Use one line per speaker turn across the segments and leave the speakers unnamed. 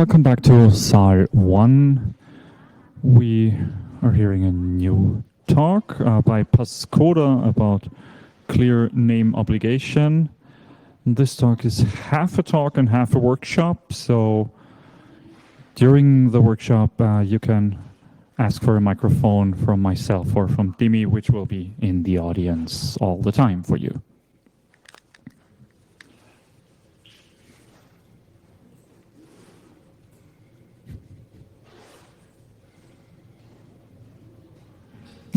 Welcome back to Saal 1. We are hearing a new talk by Pascoda about clear name obligation. This talk is half a talk and half a workshop, so during the workshop you can ask for a microphone from myself or from Dimi, which will be in the audience all the time for you.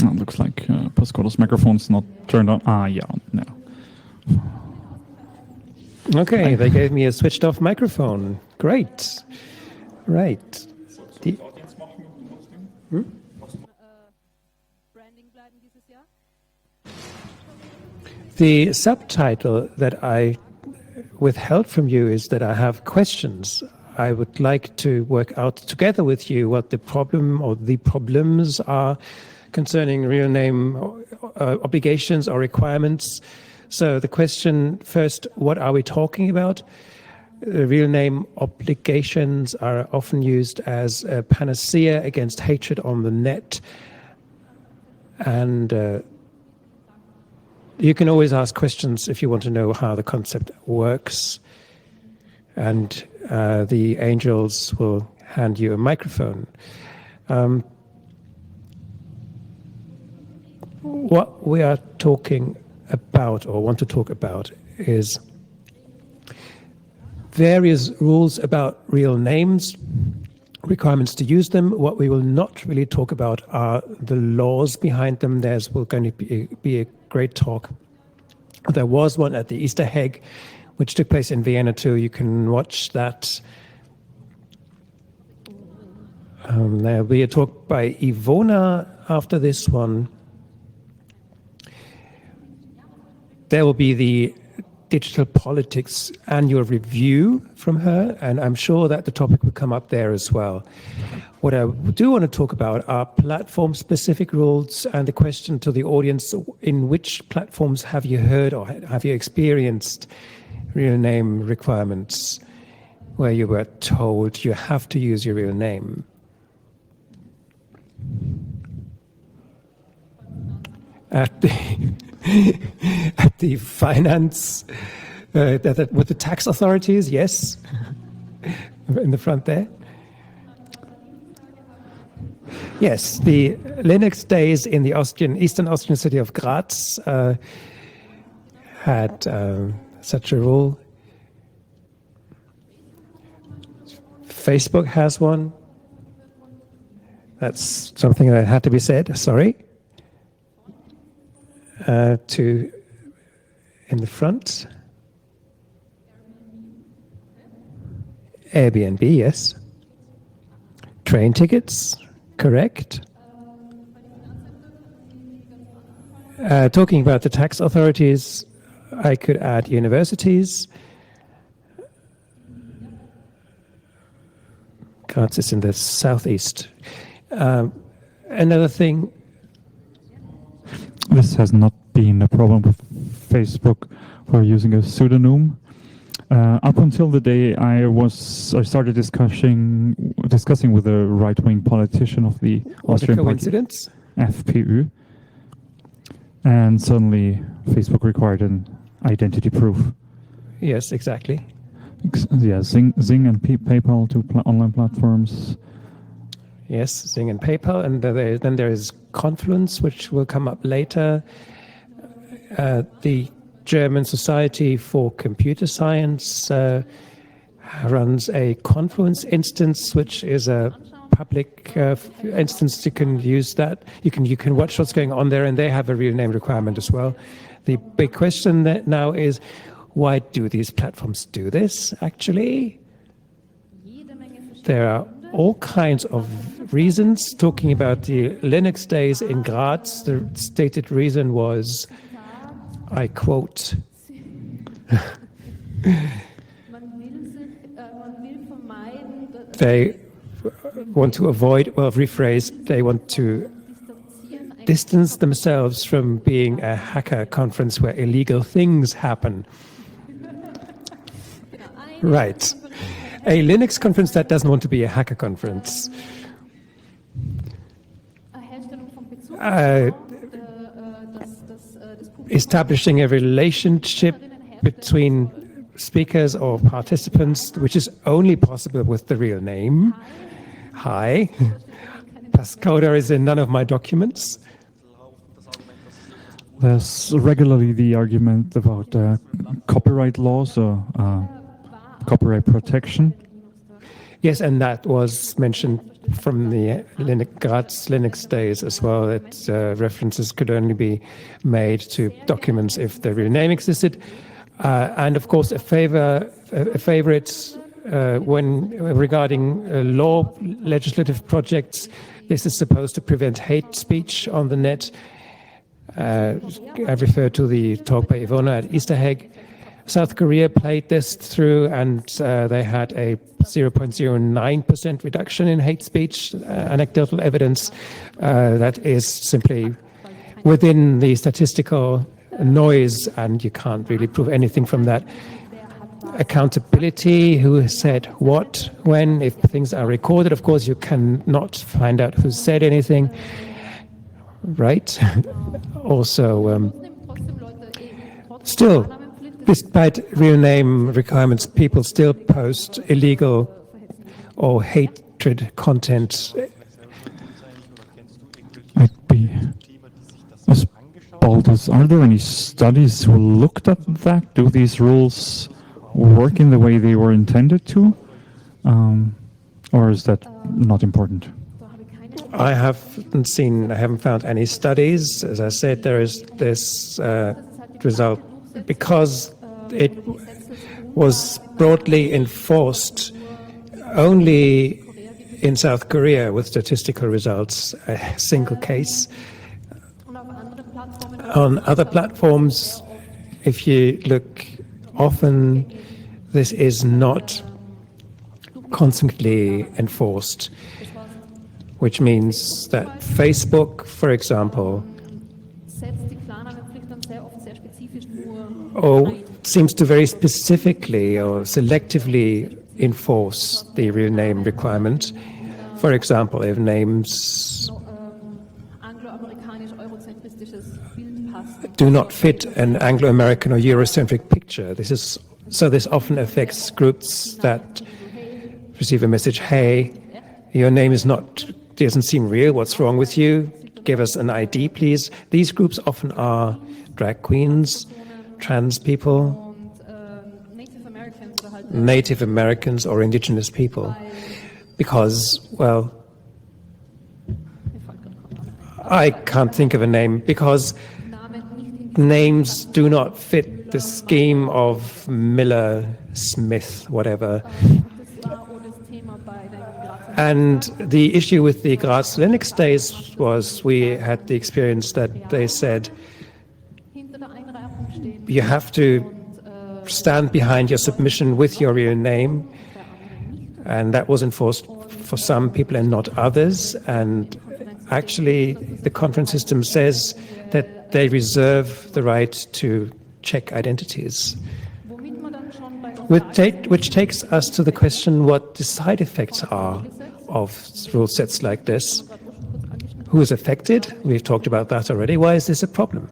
Oh, it looks like Pascoda's microphone's not turned on. Yeah, no.
Okay, they gave me a switched off microphone. Great. Right. The subtitle that I withheld from you is that I have questions. I would like to work out together with you what the problem or the problems are concerning real name obligations or requirements. So the question first, what are we talking about? Real name obligations are often used as a panacea against hatred on the net. And you can always ask questions if you want to know how the concept works. And the angels will hand you a microphone. What we are talking about or want to talk about is various rules about real names, requirements to use them. What we will not really talk about are the laws behind them. There's going to be a great talk. There was one at the Easter egg, which took place in Vienna too. You can watch that. There will be a talk by Ivona after this one. There will be the Digital Politics annual review from her, and I'm sure that the topic will come up there as well. What I do want to talk about are platform-specific rules, and the question to the audience, in which platforms have you heard or have you experienced real name requirements where you were told you have to use your real name? At the finance, with the tax authorities, yes, in the front there. Yes, the Linux days in the Eastern Austrian city of Graz had such a rule. Facebook has one. That's something that had to be said, sorry. In the front. Airbnb, yes. Train tickets, correct. Talking about the tax authorities, I could add universities. Graz is in the southeast. Another thing.
This has not been a problem with Facebook for using a pseudonym. Up until the day I started discussing with a right-wing politician of the Austrian party, FPÖ, and suddenly Facebook required an identity proof.
Yes, exactly.
Yeah, Zing and PayPal, two online platforms.
Yes, Zing and PayPal, and then there is Confluence, which will come up later. The German Society for Computer Science runs a Confluence instance, which is a public instance. You can use that. You can watch what's going on there, and they have a real name requirement as well. The big question now is, why do these platforms do this, actually? There are all kinds of reasons. Talking about the Linux days in Graz, the stated reason was, I quote, they want to avoid, well, rephrase, they want to distance themselves from being a hacker conference where illegal things happen. Right. A Linux conference that doesn't want to be a hacker conference. Establishing a relationship between speakers or participants, which is only possible with the real name. Hi. Passcoder is in none of my documents.
There's regularly the argument about copyright laws or copyright protection.
Yes, and that was mentioned from the Graz Linux days as well, that references could only be made to documents if the real name existed. And of course, a favorite when regarding legislative projects, this is supposed to prevent hate speech on the net. I refer to the talk by Ivona at Easter egg. South Korea played this through, and they had a 0.09% reduction in hate speech. Anecdotal evidence that is simply within the statistical noise, and you can't really prove anything from that. Accountability, who said what, when, if things are recorded, of course you cannot find out who said anything, right? Also, still, despite real name requirements, people still post illegal or hatred content.
I'd be as bold as, are there any studies who looked at that? Do these rules work in the way they were intended to? Or is that not important?
I haven't found any studies. As I said, there is this result because it was broadly enforced only in South Korea with statistical results, a single case. On other platforms, if you look often, this is not constantly enforced, which means that Facebook, for example, seems to very specifically or selectively enforce the real name requirement. For example, if names do not fit an Anglo-American or Eurocentric picture, this often affects groups that receive a message, hey, your name doesn't seem real, what's wrong with you? Give us an ID, please. These groups often are drag queens, trans people, Native Americans or indigenous people. Because, well, I can't think of a name, because names do not fit the scheme of Miller, Smith, whatever. And the issue with the Graz Linux days was we had the experience that they said you have to stand behind your submission with your real name, and that was enforced for some people and not others. And actually the conference system says that they reserve the right to check identities. Which takes us to the question what the side effects are of rule sets like this. Who is affected? We've talked about that already. Why is this a problem?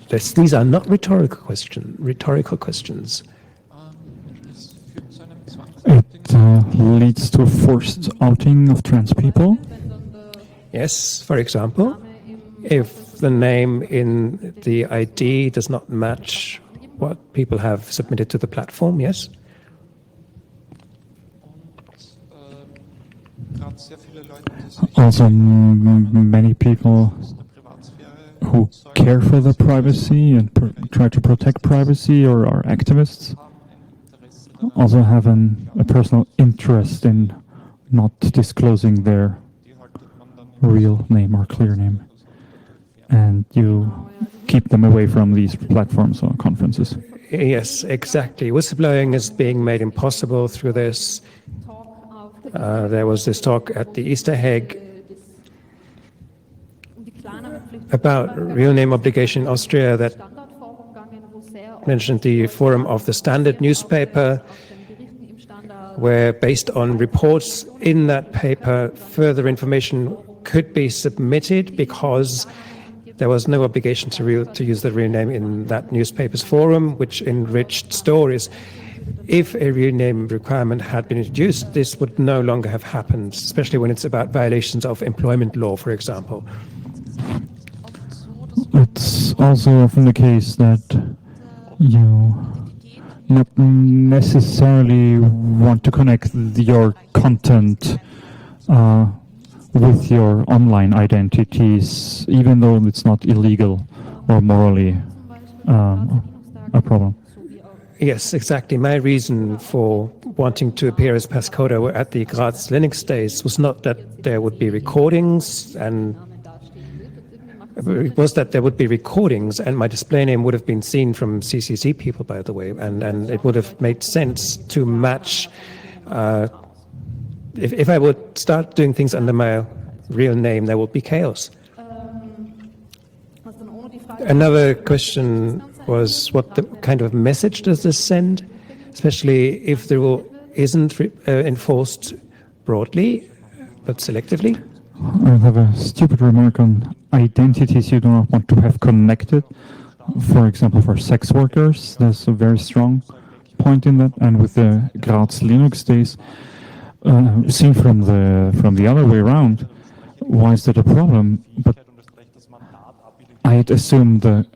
These are not rhetorical questions.
It leads to a forced outing of trans people.
Yes, for example, if the name in the ID does not match what people have submitted to the platform, yes?
Also, many people who care for the privacy and try to protect privacy or are activists also have a personal interest in not disclosing their real name or clear name. And you keep them away from these platforms or conferences.
Yes, exactly. Whistleblowing is being made impossible through this. There was this talk at the Easter egg about real name obligation in Austria that mentioned the forum of the Standard newspaper, where based on reports in that paper, further information could be submitted because there was no obligation to use the real name in that newspaper's forum, which enriched stories. If a real name requirement had been introduced, this would no longer have happened, especially when it's about violations of employment law, for example.
It's also often the case that you not necessarily want to connect your content with your online identities, even though it's not illegal or morally a problem.
Yes, exactly. My reason for wanting to appear as Pascoda at the Graz Linux Days was not that there would be recordings, and it was that there would be recordings, and my display name would have been seen from CCC people, by the way, and it would have made sense to match. If I would start doing things under my real name, there would be chaos. Another question was, what kind of message does this send, especially if the rule isn't enforced broadly, but selectively?
I have a stupid remark on identities you do not want to have connected. For example, for sex workers, there's a very strong point in that, and with the Graz Linux Days, seen from the other way around, why is that a problem? But I had assumed the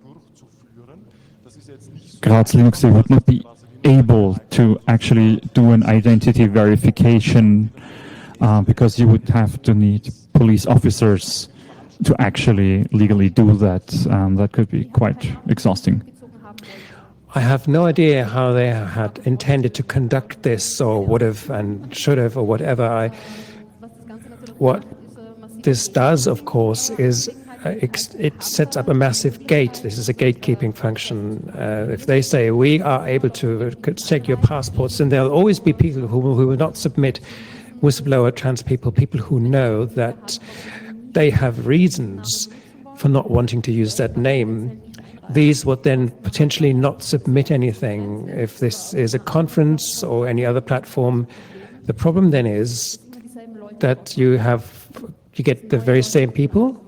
Graz Linux Day would not be able to actually do an identity verification because you would have to need police officers to actually legally do that. That could be quite exhausting.
I have no idea how they had intended to conduct this, or would have and should have, or whatever. What this does, of course, is it sets up a massive gate. This is a gatekeeping function. If they say we are able to check your passports, then there'll always be people who will not submit. Whistleblower, trans people who know that they have reasons for not wanting to use that name. These would then potentially not submit anything. If this is a conference or any other platform, the problem then is that you get the very same people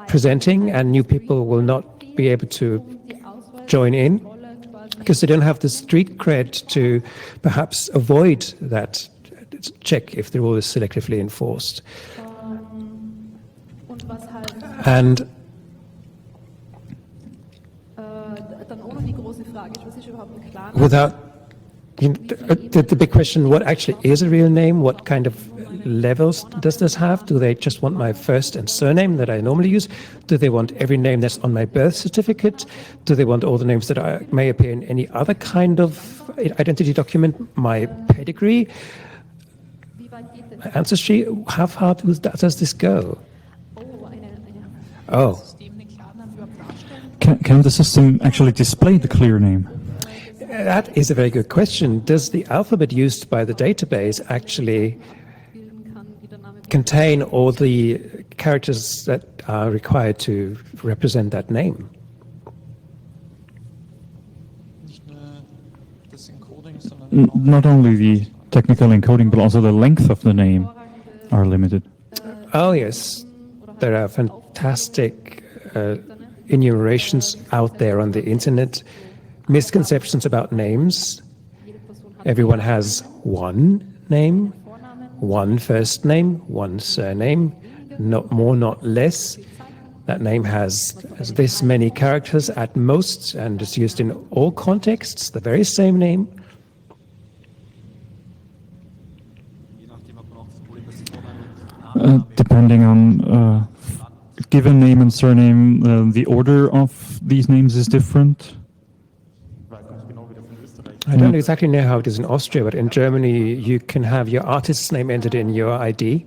presenting, and new people will not be able to join in because they don't have the street cred to perhaps avoid that check if the rule is selectively enforced. And without the big question, what actually is a real name? What kind of levels does this have? Do they just want my first and surname that I normally use? Do they want every name that's on my birth certificate? Do they want all the names that may appear in any other kind of identity document? My pedigree? My ancestry? How far does this go? Oh.
Can the system actually display the clear name?
That is a very good question. Does the alphabet used by the database actually contain all the characters that are required to represent that name?
Not only the technical encoding, but also the length of the name are limited.
Oh, yes. There are fantastic enumerations out there on the internet. Misconceptions about names. Everyone has one name, one first name, one surname, not more, not less. That name has this many characters at most and is used in all contexts, the very same name.
Depending on given name and surname, the order of these names is different.
I don't exactly know how it is in Austria, but in Germany you can have your artist's name entered in your ID.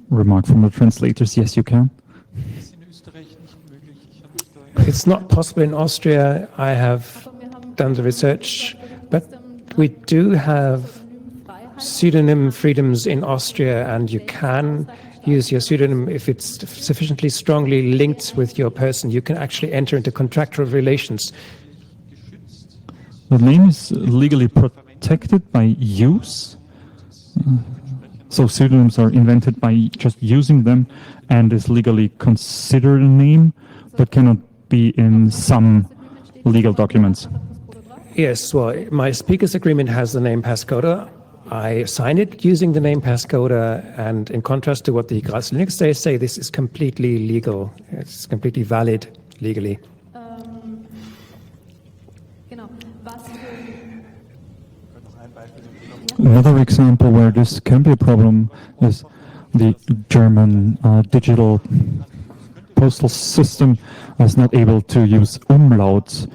Remark from the translators, yes you can.
It's not possible in Austria. I have done the research, but we do have pseudonym freedoms in Austria, and you can use your pseudonym if it's sufficiently strongly linked with your person. You can actually enter into contractual relations.
The name is legally protected by use. So pseudonyms are invented by just using them and is legally considered a name, but cannot be in some legal documents.
Yes, well, my speaker's agreement has the name Passcoder. I sign it using the name Passcoder, and in contrast to what the Graz Linux days say, this is completely legal. It's completely valid legally.
Another example where this can be a problem is the German digital postal system is not able to use umlauts,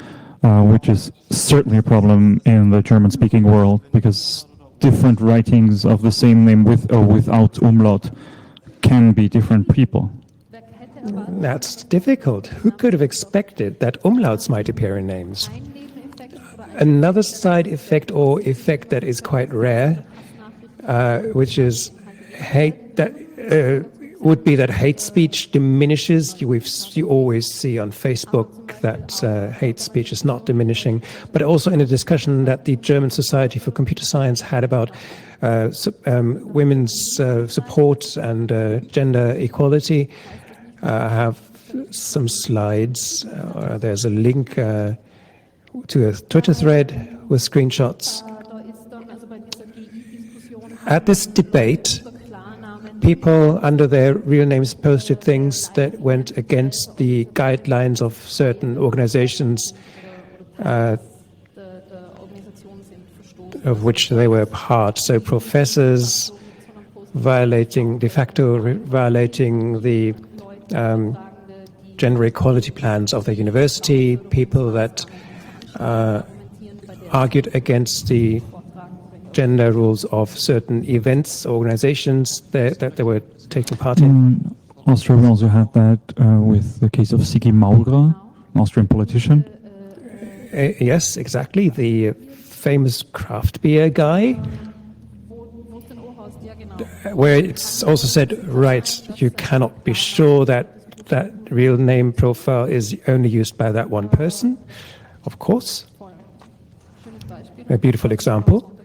which is certainly a problem in the German-speaking world, because different writings of the same name with or without umlaut can be different people.
That's difficult. Who could have expected that umlauts might appear in names? Another side effect or effect that is quite rare, which is would be that hate speech diminishes. You always see on Facebook that hate speech is not diminishing, but also in a discussion that the German Society for Computer Science had about women's support and gender equality. I have some slides. There's a link to a Twitter thread with screenshots. At this debate, people under their real names posted things that went against the guidelines of certain organizations of which they were part. So professors de facto violating the gender equality plans of the university, people that argued against the gender rules of certain events, organizations that they were taking part in.
Austria, we also had that with the case of Sigi Maurer, an Austrian politician.
Yes, exactly. The famous craft beer guy, where it's also said, right, you cannot be sure that that real name profile is only used by that one person. Of course. A beautiful example.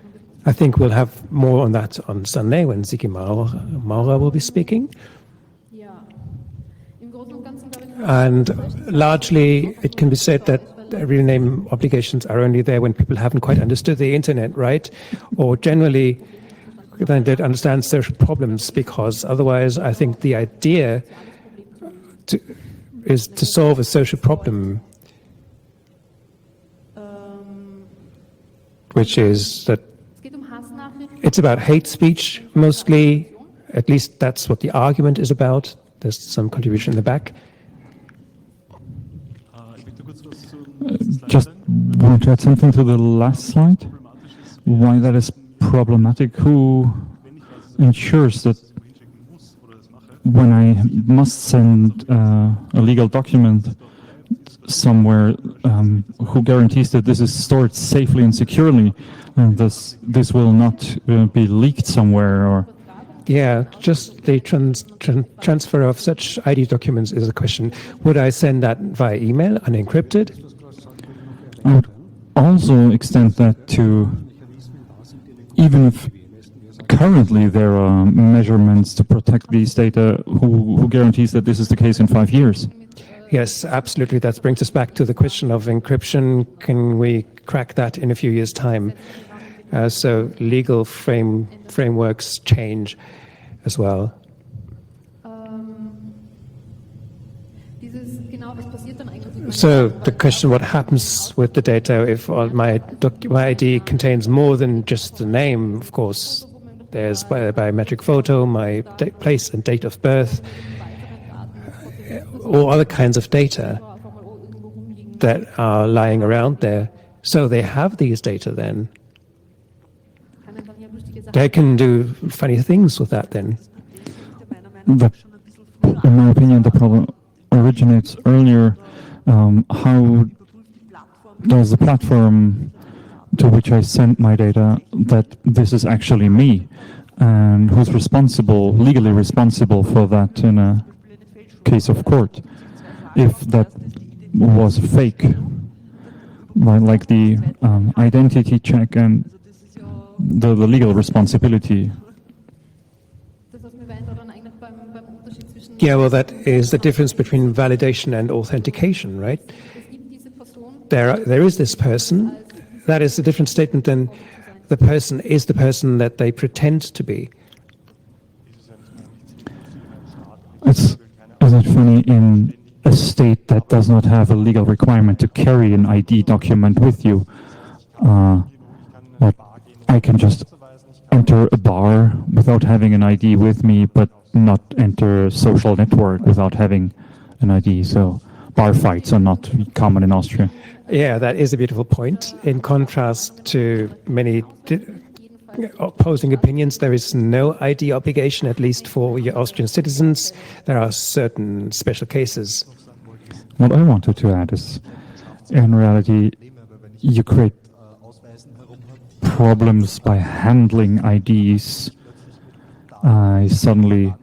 I think we'll have more on that on Sunday when Sigi Maurer will be speaking. And largely, it can be said that real name obligations are only there when people haven't quite understood the internet, right? Or generally, they don't understand social problems, because otherwise, I think the idea is to solve a social problem, which is that it's about hate speech mostly. At least that's what the argument is about. There's some contribution in the back.
Just want to add something to the last slide. Why that is problematic. Who ensures that when I must send a legal document somewhere, who guarantees that this is stored safely and securely, and this will not be leaked somewhere? Or
yeah, just the transfer of such ID documents is a question. Would I send that via email, unencrypted?
I would also extend that to, even if currently there are measurements to protect these data, who guarantees that this is the case in 5 years?
Yes, absolutely. That brings us back to the question of encryption. Can we crack that in a few years' time? So legal frameworks change as well. So the question, what happens with the data if my ID contains more than just the name? Of course, there's biometric photo, my place and date of birth, or other kinds of data that are lying around there. So they have these data then. They can do funny things with that then.
In my opinion, the problem originates earlier. How does the platform to which I send my data, that this is actually me? and who's responsible, legally responsible for that in a case of court. If that was fake, like the identity check and the legal responsibility.
Yeah, well, that is the difference between validation and authentication, right? There is this person. That is a different statement than the person is the person that they pretend to be.
Isn't it funny, in a state that does not have a legal requirement to carry an ID document with you, that I can just enter a bar without having an ID with me, but not enter a social network without having an ID. So bar fights are not common in Austria.
Yeah, that is a beautiful point. In contrast to many opposing opinions, there is no ID obligation, at least for your Austrian citizens. There are certain special cases.
What I wanted to add is, in reality, you create problems by handling IDs. I suddenly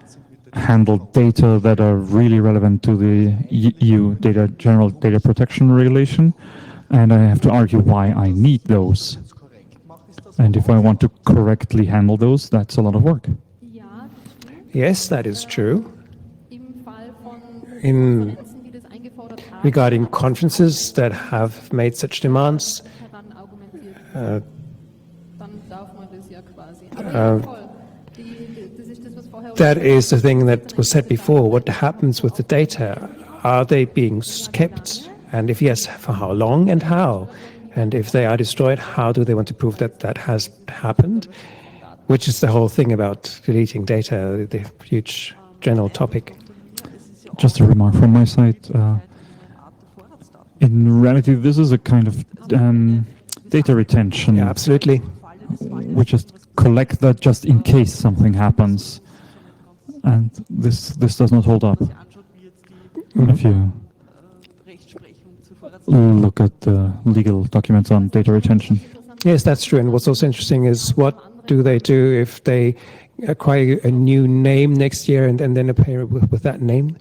handle data that are really relevant to the EU General Data Protection Regulation, and I have to argue why I need those. And if I want to correctly handle those, that's a lot of work.
Yes, that is true. Regarding conferences that have made such demands, that is the thing that was said before. What happens with the data? Are they being kept? And if yes, for how long and how? And if they are destroyed, how do they want to prove that that has happened? Which is the whole thing about deleting data, the huge general topic.
Just a remark from my side. In reality, this is a kind of data retention.
Yeah, absolutely.
We just collect that just in case something happens. And this does not hold up. If you look at the legal documents on data retention.
Yes, that's true. And what's also interesting is, what do they do if they acquire a new name next year and then appear with that name?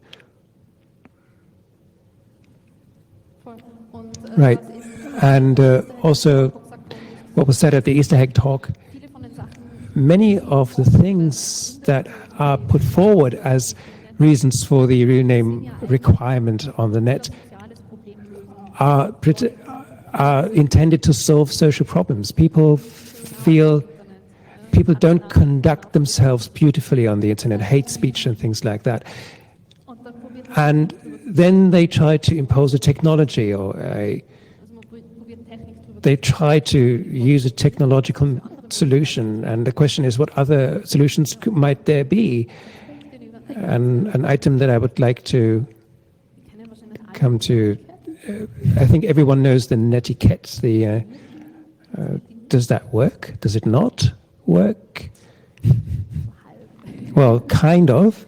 Right. And also what was said at the Easter egg talk, many of the things that are put forward as reasons for the rename requirement on the net are intended to solve social problems. People don't conduct themselves beautifully on the internet, hate speech and things like that. And then they try to impose a technology, or they try to use a technological solution. And the question is, what other solutions might there be? And an item that I would like to come to, I think everyone knows the netiquette. Does that work? Does it not work? Well, kind of.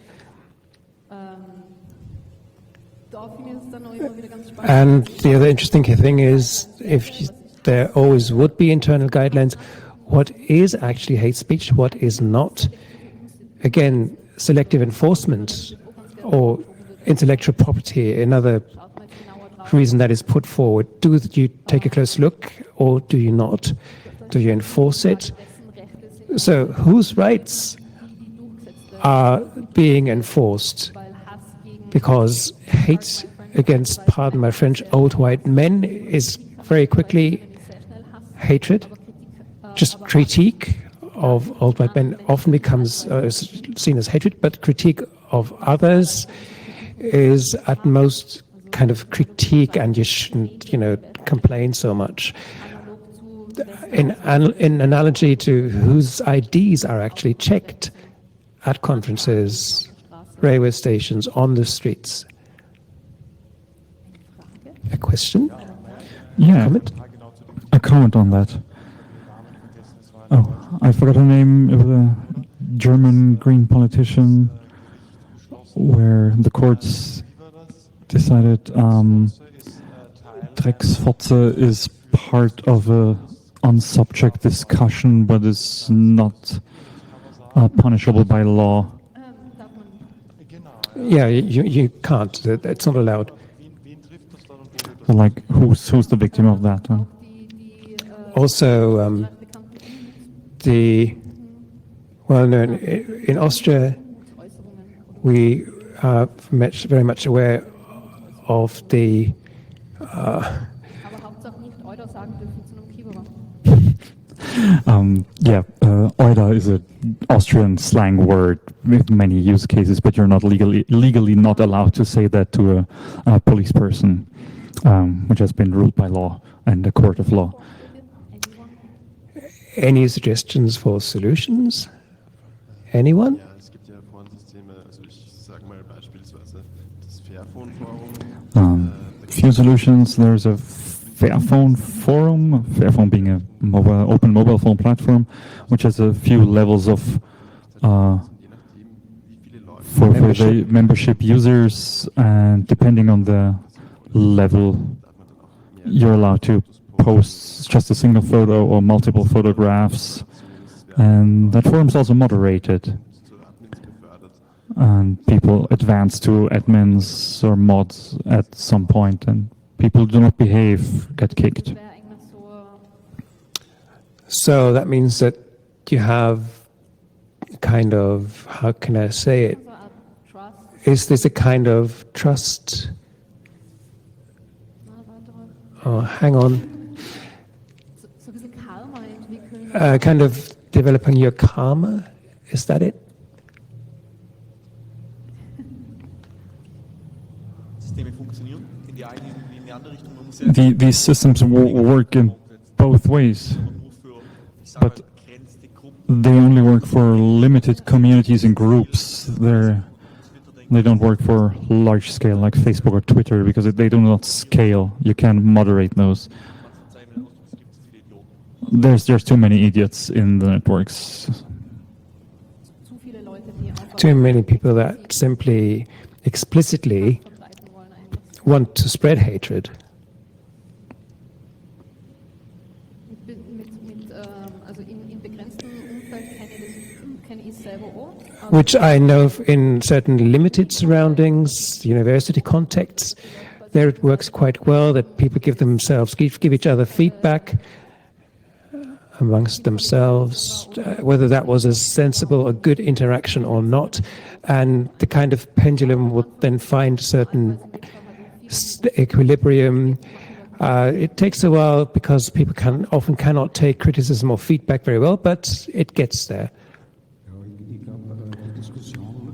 And the other interesting thing is, if there always would be internal guidelines, what is actually hate speech, what is not? Again, selective enforcement or intellectual property, another reason that is put forward. Do you take a close look, or do you not? Do you enforce it? So whose rights are being enforced? Because hate against, pardon my French, old white men is very quickly hatred. Just critique of old white men often becomes seen as hatred, but critique of others is at most kind of critique, and you shouldn't, complain so much. In analogy to whose IDs are actually checked at conferences, railway stations, on the streets. A question?
Yeah,
Comment?
a comment on that. Oh, I forgot her name. It was a German Green politician where the courts decided Drecksfotze is part of a on-subject discussion, but is not punishable by law?
Yeah, you can't. It's not allowed.
So, like, who's the victim of that?
Also, in Austria, we are very much aware of the
Oida is an Austrian slang word with many use cases, but you're not legally not allowed to say that to a police person, which has been ruled by law and the court of law.
Any suggestions for solutions? Anyone?
Ja, es gibt ja Forensysteme, also ich sage mal beispielsweise das
Fairphone. Few solutions. There's a Fairphone forum, Fairphone being a open mobile phone platform, which has a few levels of for the membership users, and depending on the level, you're allowed to post just a single photo or multiple photographs, and that forum is also moderated, and people advance to admins or mods at some point, and people do not behave get kicked.
So that means that you have kind of, how can I say it? Is this a kind of trust? Oh, hang on. Kind of developing your karma? Is that it?
These systems work in both ways, but they only work for limited communities and groups. They don't work for large scale like Facebook or Twitter because they do not scale. You can't moderate those. There's too many idiots in the networks.
Too many people that simply explicitly want to spread hatred. Which I know in certain limited surroundings, university contexts, there it works quite well that people give each other feedback amongst themselves, whether that was a sensible, a good interaction or not, and the kind of pendulum would then find certain equilibrium. It takes a while because people often cannot take criticism or feedback very well, but it gets there.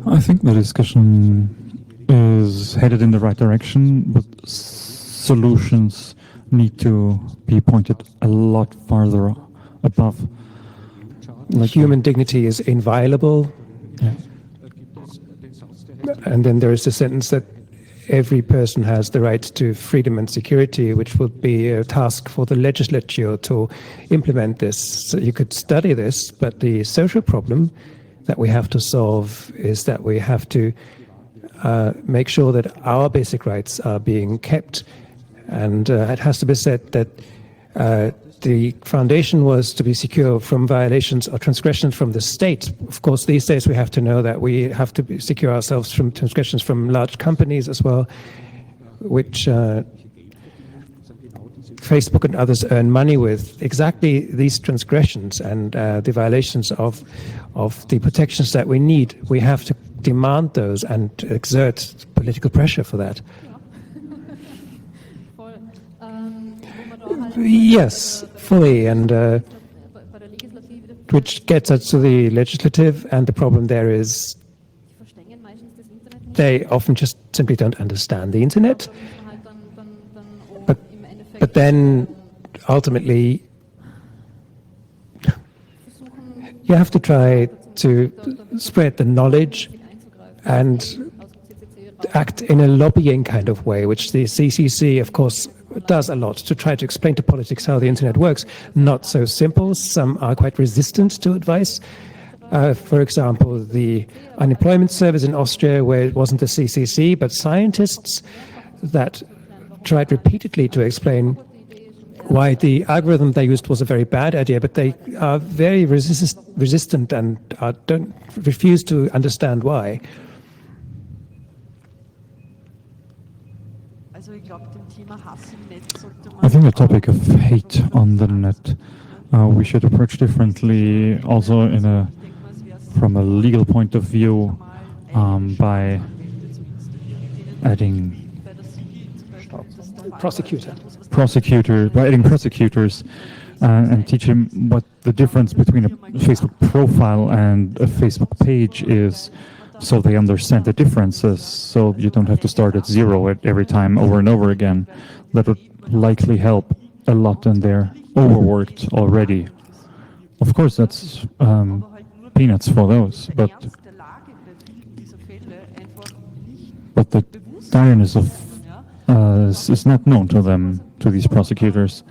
I think the discussion is headed in the right direction, but solutions need to be pointed a lot farther above.
Like human dignity is inviolable.
Yeah.
And then there is the sentence that every person has the right to freedom and security, which would be a task for the legislature to implement this. So you could study this, but the social problem that we have to solve is that we have to make sure that our basic rights are being kept. And it has to be said that the foundation was to be secure from violations or transgressions from the state. Of course, these days we have to know that we have to secure ourselves from transgressions from large companies as well, which Facebook and others earn money with exactly these transgressions and the violations of the protections that we need. We have to demand those and exert political pressure for that. Yes, fully, and which gets us to the legislative, and the problem there is they often just simply don't understand the internet. But then ultimately you have to try to spread the knowledge and act in a lobbying kind of way, which the CCC, of course, does a lot to try to explain to politics how the internet works. Not so simple. Some are quite resistant to advice. For example, the unemployment service in Austria, where it wasn't the CCC, but scientists that tried repeatedly to explain why the algorithm they used was a very bad idea, but they are very resistant and don't refuse to understand why.
I think the topic of hate on the net we should approach differently, also from a legal point of view, by adding by adding prosecutors and teaching what the difference between a Facebook profile and a Facebook page is, so they understand the differences, so you don't have to start at zero every time over and over again. That would likely help a lot, and they're overworked already. Of course, that's peanuts for those, but the direness of is not known to them, to these prosecutors.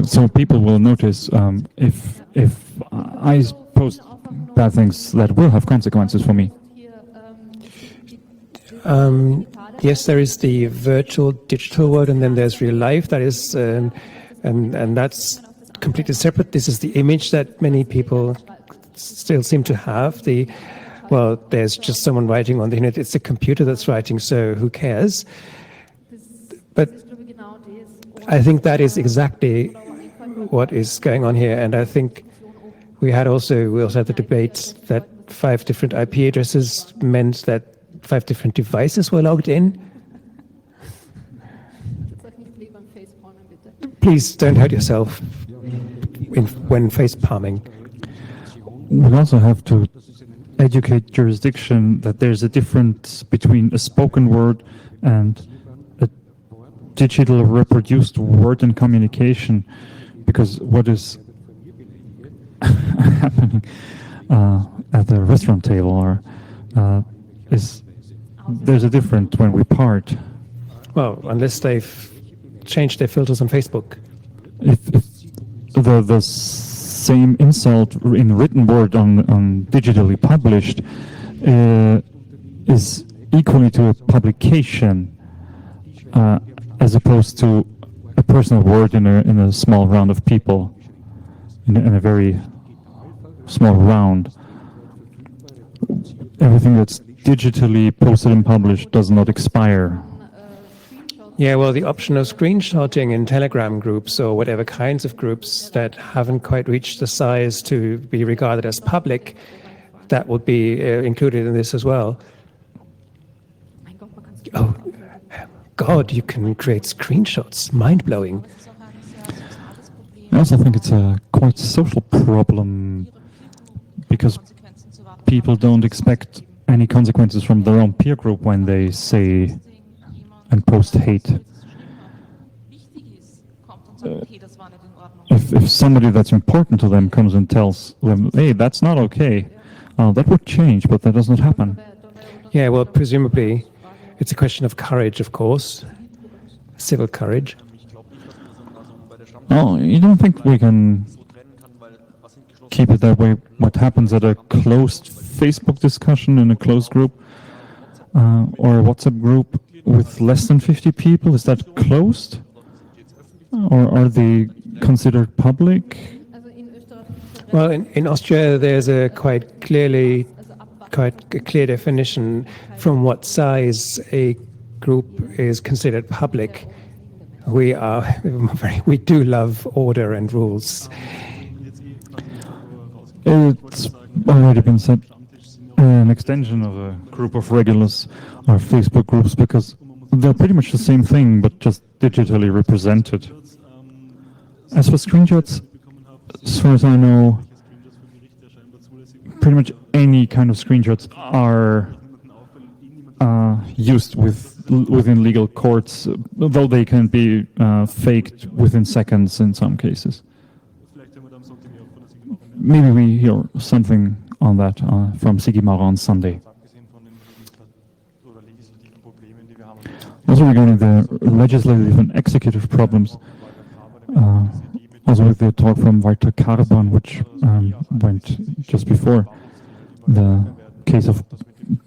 So people will notice if I post bad things that will have consequences for me.
Yes, there is the virtual digital world, and then there's real life. That is, and that's completely separate. This is the image that many people still seem to have. There's just someone writing on the internet. It's the computer that's writing, so who cares? But I think that is exactly what is going on here, and I think we also had the debate that 5 different IP addresses meant that 5 different devices were logged in. Please don't hurt yourself when face palming.
We also have to educate jurisdiction that there's a difference between a spoken word and a digital reproduced word in communication, because what is happening at the restaurant table is there's a difference when we part.
Well, unless they've changed their filters on Facebook.
If the same insult in written word on digitally published is equally to a publication as opposed to a personal word in a small round of people, in a very small round. Everything that's digitally posted and published does not expire.
Yeah, well, the option of screenshotting in Telegram groups or whatever kinds of groups that haven't quite reached the size to be regarded as public, that would be included in this as well. Oh, God, you can create screenshots. Mind-blowing.
I also think it's a quite social problem, because people don't expect any consequences from their own peer group when they say and post hate. If somebody that's important to them comes and tells them, hey, that's not okay, that would change, but that does not happen.
Yeah, well, presumably it's a question of courage, of course, civil courage.
Oh, you don't think we can keep it that way? What happens at a closed Facebook discussion in a closed group or a WhatsApp group with less than 50 people, is that closed? Or are they considered public?
Well, in Austria, there's a quite clear definition from what size a group is considered public. We do love order and rules.
It's already been said, an extension of a group of regulars are Facebook groups, because they're pretty much the same thing, but just digitally represented. As for screenshots, as far as I know, pretty much any kind of screenshots are used within legal courts, though they can be faked within seconds in some cases. Maybe we hear something on that from Sigi Maurer on Sunday. Also regarding the legislative and executive problems, also with the talk from Walter Carbon, which went just before the case of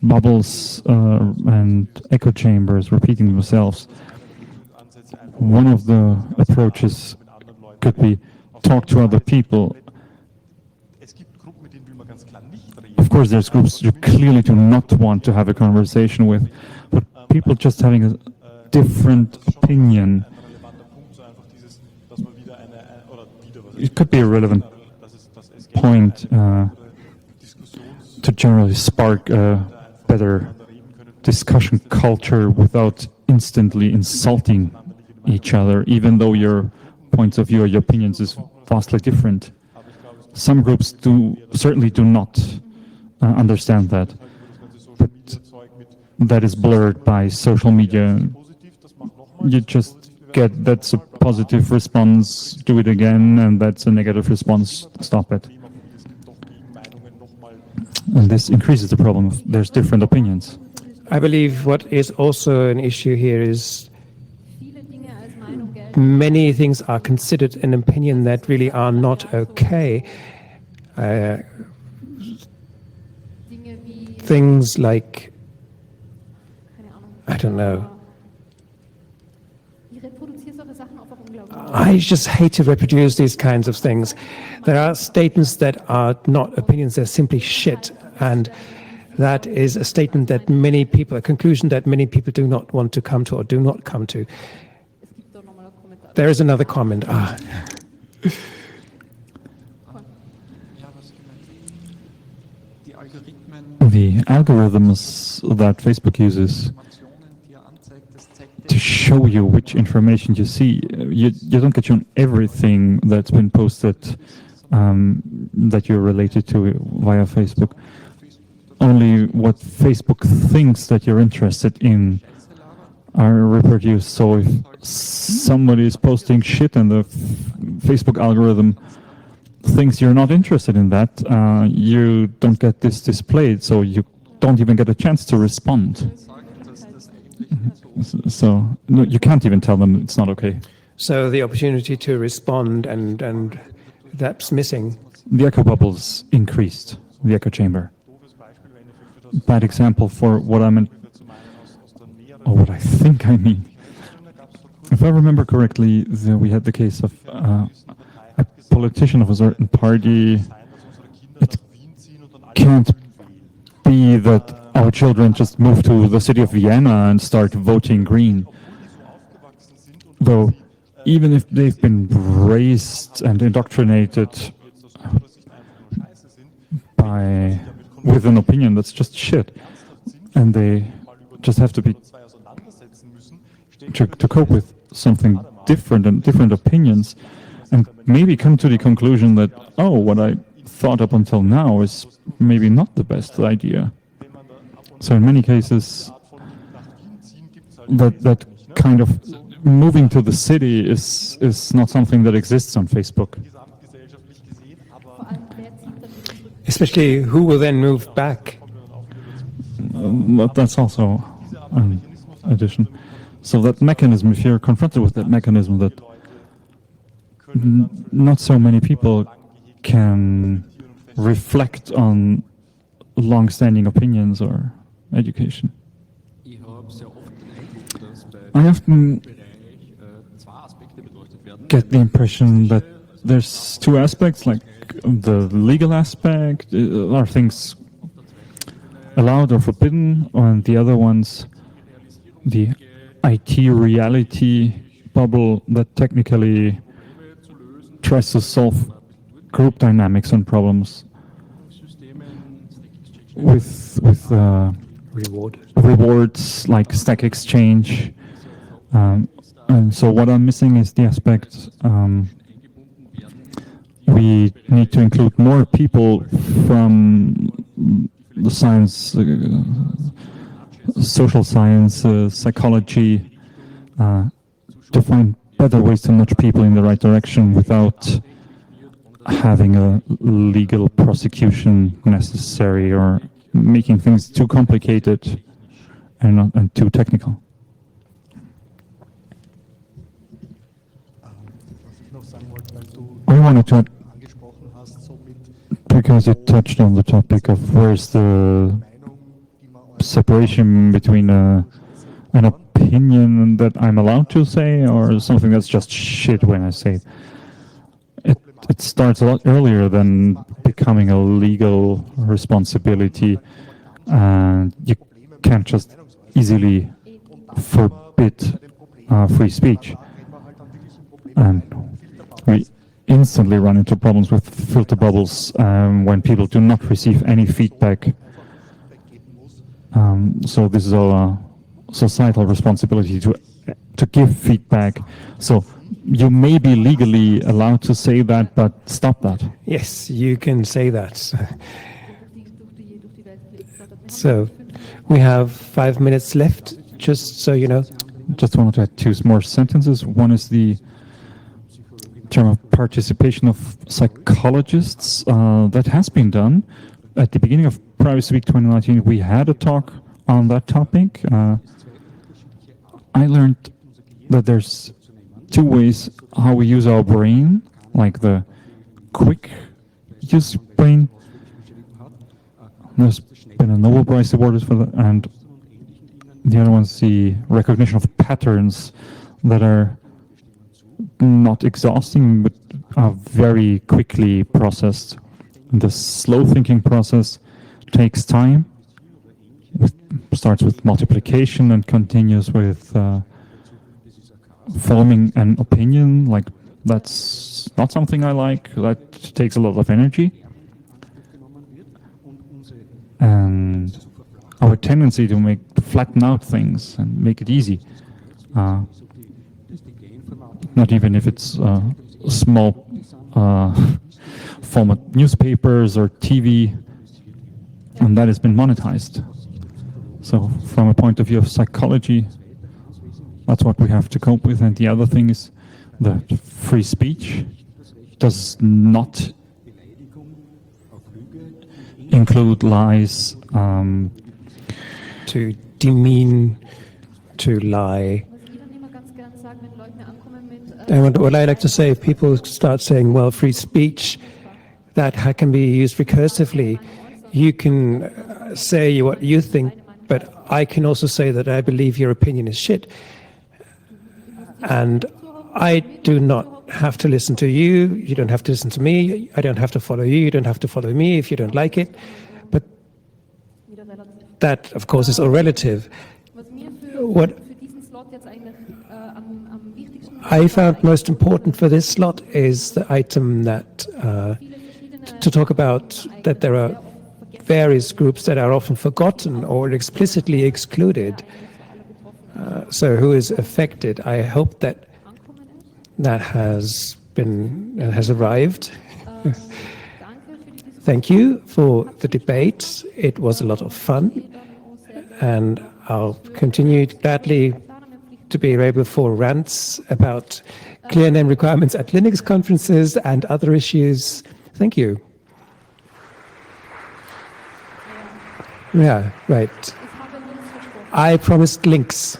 bubbles and echo chambers repeating themselves, one of the approaches could be talk to other people. Of course, there's groups you clearly do not want to have a conversation with, but people just having a different opinion. It could be a relevant point to generally spark a better discussion culture without instantly insulting each other, even though your points of view or your opinions is vastly different. Some groups certainly do not understand that, but that is blurred by social media. You just get that's a positive response, do it again, and that's a negative response, stop it. And this increases the problem of there's different opinions.
I believe what is also an issue here is many things are considered an opinion that really are not okay. Things like, I don't know. I just hate to reproduce these kinds of things. There are statements that are not opinions, they're simply shit. And that is a statement that many people, a conclusion that many people do not want to come to or do not come to. There is another comment.
The algorithms that Facebook uses to show you which information you see, you don't get shown everything that's been posted that you're related to via Facebook. Only what Facebook thinks that you're interested in are reproduced. So if somebody is posting shit and the Facebook algorithm thinks you're not interested in that, you don't get this displayed, so you don't even get a chance to respond. So no, you can't even tell them it's not okay.
So the opportunity to respond and that's missing.
The echo bubbles increased, the echo chamber. Bad example for what I meant, or what I think I mean. If I remember correctly, we had the case of a politician of a certain party. It can't be that our children just move to the city of Vienna and start voting green. Though, even if they've been raised and indoctrinated with an opinion that's just shit, and they just have to be to cope with something different and different opinions, and maybe come to the conclusion that, oh, what I thought up until now is maybe not the best idea. So in many cases, that kind of moving to the city is not something that exists on Facebook.
Especially who will then move back?
But that's also an addition. So that mechanism, if you're confronted with that mechanism, that not so many people can reflect on long-standing opinions or education. I often get the impression that there's two aspects, like the legal aspect, are things allowed or forbidden, and the other ones, the IT reality bubble that technically tries to solve group dynamics and problems with rewards like stack exchange. And so what I'm missing is the aspect we need to include more people from the science, social science, psychology, to find better ways to nudge people in the right direction without having a legal prosecution necessary or making things too complicated and too technical. I wanted to add, because you touched on the topic of where's the separation between an opinion that I'm allowed to say or something that's just shit when I say it. It starts a lot earlier than becoming a legal responsibility, and you can't just easily forbid free speech. And we instantly run into problems with filter bubbles when people do not receive any feedback. So this is all a societal responsibility to give feedback. So you may be legally allowed to say that, but stop that.
Yes, you can say that. So we have 5 minutes left, just so you know.
Just wanted to add two more sentences. One is the term of participation of psychologists. That has been done. At the beginning of PrivacyWeek 2019, we had a talk on that topic. I learned that there's two ways how we use our brain, like the quick use brain. There's been a Nobel Prize awarded for that, and the other one's the recognition of patterns that are not exhausting, but are very quickly processed. And the slow thinking process takes time. It starts with multiplication and continues with forming an opinion. Like, that's not something I like. That takes a lot of energy. And our tendency to flatten out things and make it easy. Not even if it's small format newspapers or TV, and that has been monetized. So from a point of view of psychology, that's what we have to cope with. And the other thing is that free speech does not include lies,
to demean, to lie. And what I like to say, if people start saying, well, free speech, that can be used recursively. You can say what you think, but I can also say that I believe your opinion is shit. And I do not have to listen to you. You don't have to listen to me. I don't have to follow you. You don't have to follow me if you don't like it. But that, of course, is all relative. What I found most important for this slot is the item that to talk about that there are various groups that are often forgotten or explicitly excluded. So who is affected? I hope that has arrived. Thank you for the debate. It was a lot of fun, and I'll continue gladly to be able for rants about clear name requirements at Linux conferences and other issues. Thank you. Yeah, right. I promised links.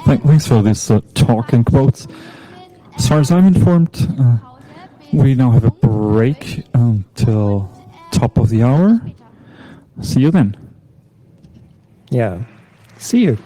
Thanks for this talk in quotes. As far as I'm informed, we now have a break until top of the hour. See you then.
Yeah. See you.